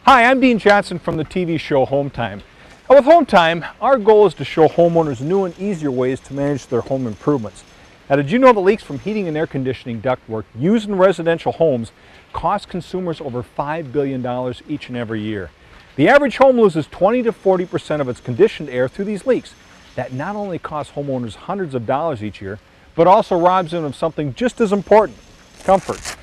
Hi, I'm Dean Johnson from the TV show Home Time. With Home Time, our goal is to show homeowners new and easier ways to manage their home improvements. Now, did you know that leaks from heating and air conditioning ductwork used in residential homes cost consumers over $5 billion each and every year? The average home loses 20 to 40% of its conditioned air through these leaks. That not only costs homeowners hundreds of dollars each year, but also robs them of something just as important: comfort.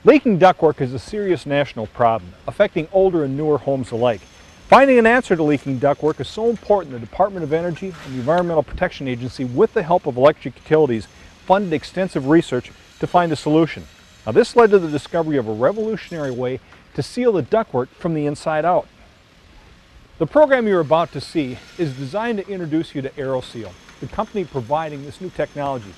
Leaking ductwork is a serious national problem, affecting older and newer homes alike. Finding an answer to leaking ductwork is so important the Department of Energy and the Environmental Protection Agency, with the help of electric utilities, funded extensive research to find a solution. Now, this led to the discovery of a revolutionary way to seal the ductwork from the inside out. The program you're about to see is designed to introduce you to Aeroseal, the company providing this new technology.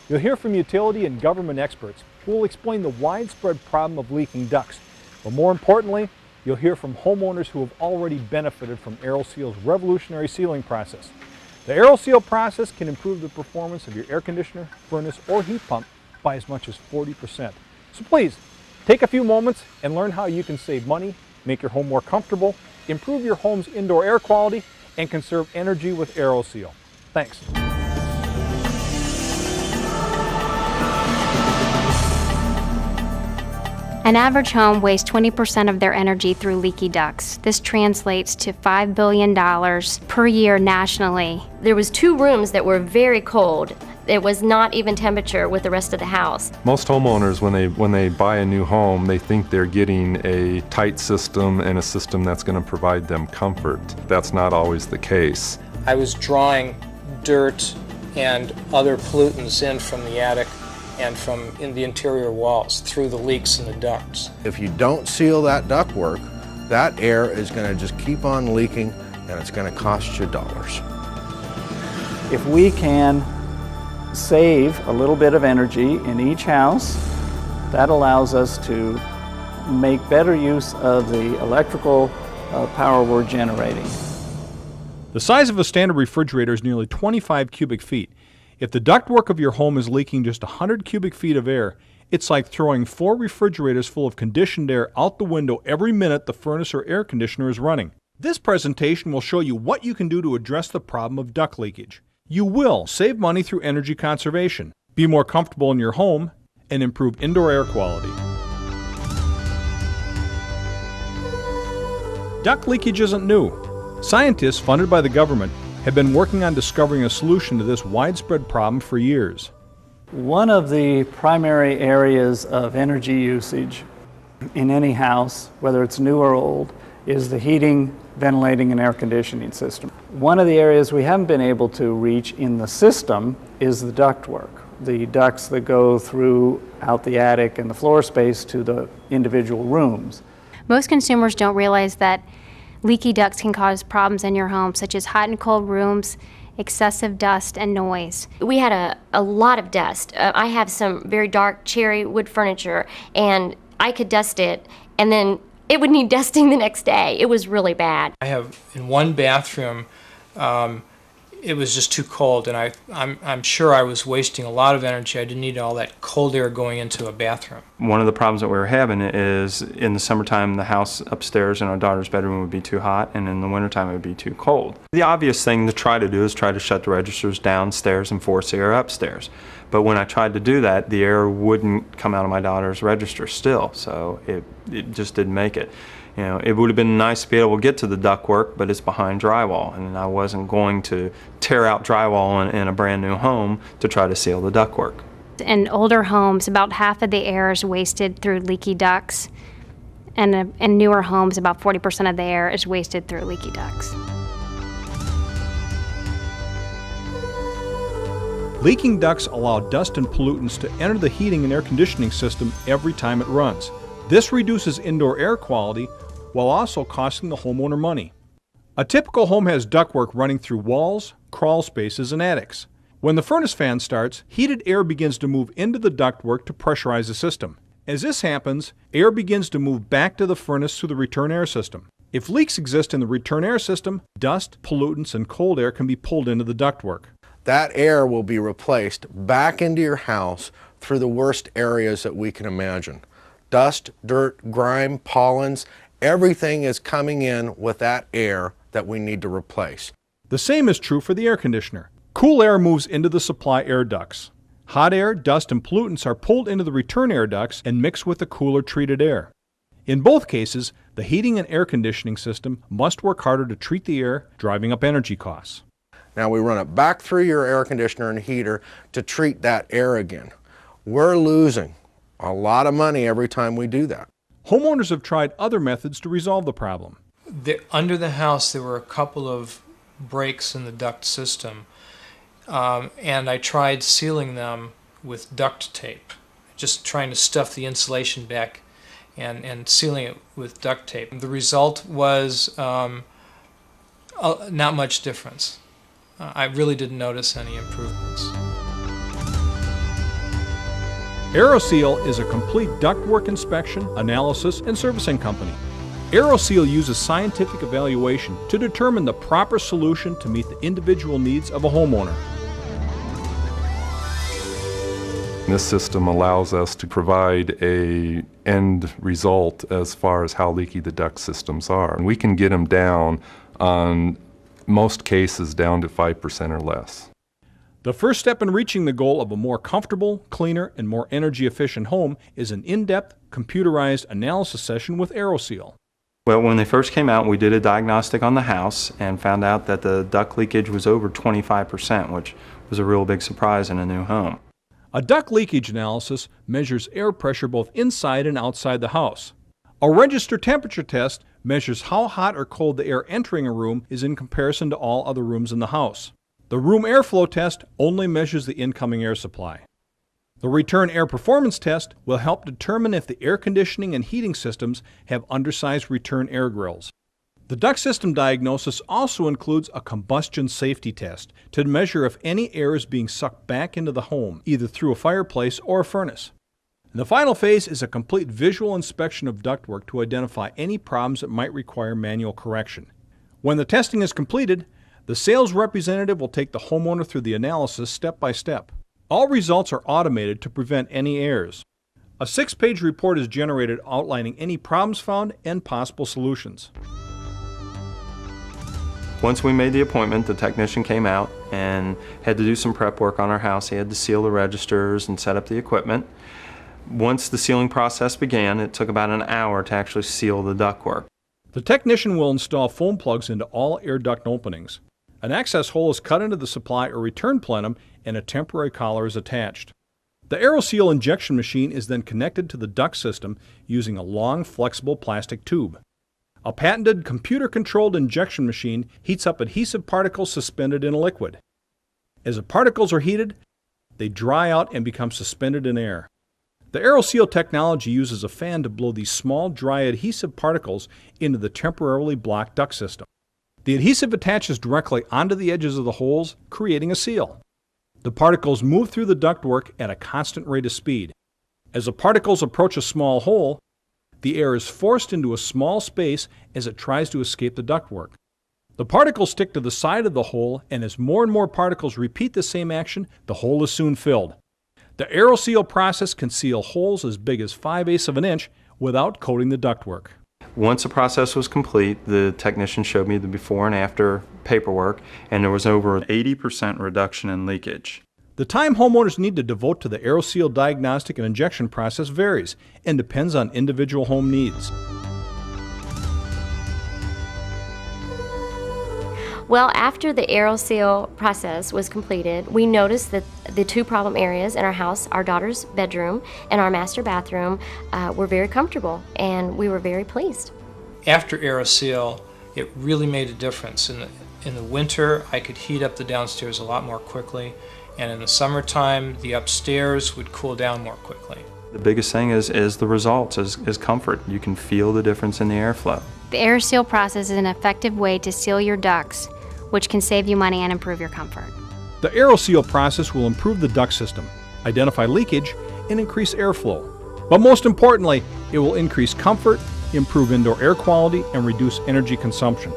You'll hear from utility and government experts who will explain the widespread problem of leaking ducts. But more importantly, you'll hear from homeowners who have already benefited from Aeroseal's revolutionary sealing process. The Aeroseal process can improve the performance of your air conditioner, furnace, or heat pump by as much as 40%. So please, take a few moments and learn how you can save money, make your home more comfortable, improve your home's indoor air quality, and conserve energy with Aeroseal. Thanks. An average home wastes 20% of their energy through leaky ducts. This translates to $5 billion per year nationally. There was 2 rooms that were very cold. It was not even temperature with the rest of the house. Most homeowners, when they buy a new home, they think they're getting a tight system and a system that's going to provide them comfort. That's not always the case. I was drawing dirt and other pollutants in from the attic and from in the interior walls through the leaks in the ducts. If you don't seal that ductwork, that air is going to just keep on leaking, and it's going to cost you dollars. If we can save a little bit of energy in each house, that allows us to make better use of the electrical power we're generating. The size of a standard refrigerator is nearly 25 cubic feet. If the ductwork of your home is leaking just 100 cubic feet of air, it's like throwing 4 refrigerators full of conditioned air out the window every minute the furnace or air conditioner is running. This presentation will show you what you can do to address the problem of duct leakage. You will save money through energy conservation, be more comfortable in your home, and improve indoor air quality. Duct leakage isn't new. Scientists funded by the government have been working on discovering a solution to this widespread problem for years. One of the primary areas of energy usage in any house, whether it's new or old, is the heating, ventilating, and air conditioning system. One of the areas we haven't been able to reach in the system is the ductwork, the ducts that go throughout the attic and the floor space to the individual rooms. Most consumers don't realize that leaky ducts can cause problems in your home, such as hot and cold rooms, excessive dust, and noise. We had a lot of dust. I have some very dark cherry wood furniture, and I could dust it, and then it would need dusting the next day. It was really bad. I have in one bathroom, it was just too cold, and I'm sure I was wasting a lot of energy. I didn't need all that cold air going into a bathroom. One of the problems that we were having is in the summertime the house upstairs in our daughter's bedroom would be too hot, and in the wintertime it would be too cold. The obvious thing to try to do is try to shut the registers downstairs and force the air upstairs. But when I tried to do that, the air wouldn't come out of my daughter's register still, so it just didn't make it. You know, it would have been nice to be able to get to the ductwork, but it's behind drywall, and I wasn't going to tear out drywall in a brand new home to try to seal the ductwork. In older homes, about half of the air is wasted through leaky ducts, and in newer homes, about 40% of the air is wasted through leaky ducts. Leaking ducts allow dust and pollutants to enter the heating and air conditioning system every time it runs. This reduces indoor air quality while also costing the homeowner money. A typical home has ductwork running through walls, crawl spaces, and attics. When the furnace fan starts, heated air begins to move into the ductwork to pressurize the system. As this happens, air begins to move back to the furnace through the return air system. If leaks exist in the return air system, dust, pollutants, and cold air can be pulled into the ductwork. That air will be replaced back into your house through the worst areas that we can imagine. Dust, dirt, grime, pollens, everything is coming in with that air that we need to replace. The same is true for the air conditioner. Cool air moves into the supply air ducts. Hot air, dust, and pollutants are pulled into the return air ducts and mixed with the cooler treated air. In both cases, the heating and air conditioning system must work harder to treat the air, driving up energy costs. Now we run it back through your air conditioner and heater to treat that air again. We're losing a lot of money every time we do that. Homeowners have tried other methods to resolve the problem. Under the house, there were a couple of breaks in the duct system, and I tried sealing them with duct tape, just trying to stuff the insulation back and sealing it with duct tape. The result was not much difference. I really didn't notice any improvements. Aeroseal is a complete ductwork inspection, analysis, and servicing company. Aeroseal uses scientific evaluation to determine the proper solution to meet the individual needs of a homeowner. This system allows us to provide an end result as far as how leaky the duct systems are. And we can get them down, on most cases, down to 5% or less. The first step in reaching the goal of a more comfortable, cleaner, and more energy-efficient home is an in-depth, computerized analysis session with Aeroseal. Well, when they first came out, we did a diagnostic on the house and found out that the duct leakage was over 25%, which was a real big surprise in a new home. A duct leakage analysis measures air pressure both inside and outside the house. A register temperature test measures how hot or cold the air entering a room is in comparison to all other rooms in the house. The room airflow test only measures the incoming air supply. The return air performance test will help determine if the air conditioning and heating systems have undersized return air grills. The duct system diagnosis also includes a combustion safety test to measure if any air is being sucked back into the home, either through a fireplace or a furnace. And the final phase is a complete visual inspection of ductwork to identify any problems that might require manual correction. When the testing is completed, the sales representative will take the homeowner through the analysis step by step. All results are automated to prevent any errors. A 6-page report is generated outlining any problems found and possible solutions. Once we made the appointment, the technician came out and had to do some prep work on our house. He had to seal the registers and set up the equipment. Once the sealing process began, it took about an hour to actually seal the ductwork. The technician will install foam plugs into all air duct openings. An access hole is cut into the supply or return plenum and a temporary collar is attached. The Aeroseal injection machine is then connected to the duct system using a long, flexible plastic tube. A patented computer-controlled injection machine heats up adhesive particles suspended in a liquid. As the particles are heated, they dry out and become suspended in air. The Aeroseal technology uses a fan to blow these small, dry adhesive particles into the temporarily blocked duct system. The adhesive attaches directly onto the edges of the holes, creating a seal. The particles move through the ductwork at a constant rate of speed. As the particles approach a small hole, the air is forced into a small space as it tries to escape the ductwork. The particles stick to the side of the hole, and as more and more particles repeat the same action, the hole is soon filled. The Aeroseal process can seal holes as big as 5/8 of an inch without coating the ductwork. Once the process was complete, the technician showed me the before and after paperwork, and there was over an 80% reduction in leakage. The time homeowners need to devote to the Aeroseal diagnostic and injection process varies and depends on individual home needs. Well, after the Aeroseal process was completed, we noticed that the two problem areas in our house, our daughter's bedroom and our master bathroom, were very comfortable, and we were very pleased. After Aeroseal, it really made a difference. In the winter, I could heat up the downstairs a lot more quickly, and in the summertime, the upstairs would cool down more quickly. The biggest thing is the results, is comfort. You can feel the difference in the airflow. The Aeroseal process is an effective way to seal your ducts, which can save you money and improve your comfort. The Aeroseal process will improve the duct system, identify leakage, and increase airflow. But most importantly, it will increase comfort, improve indoor air quality, and reduce energy consumption.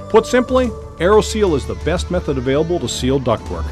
Put simply, Aeroseal is the best method available to seal ductwork.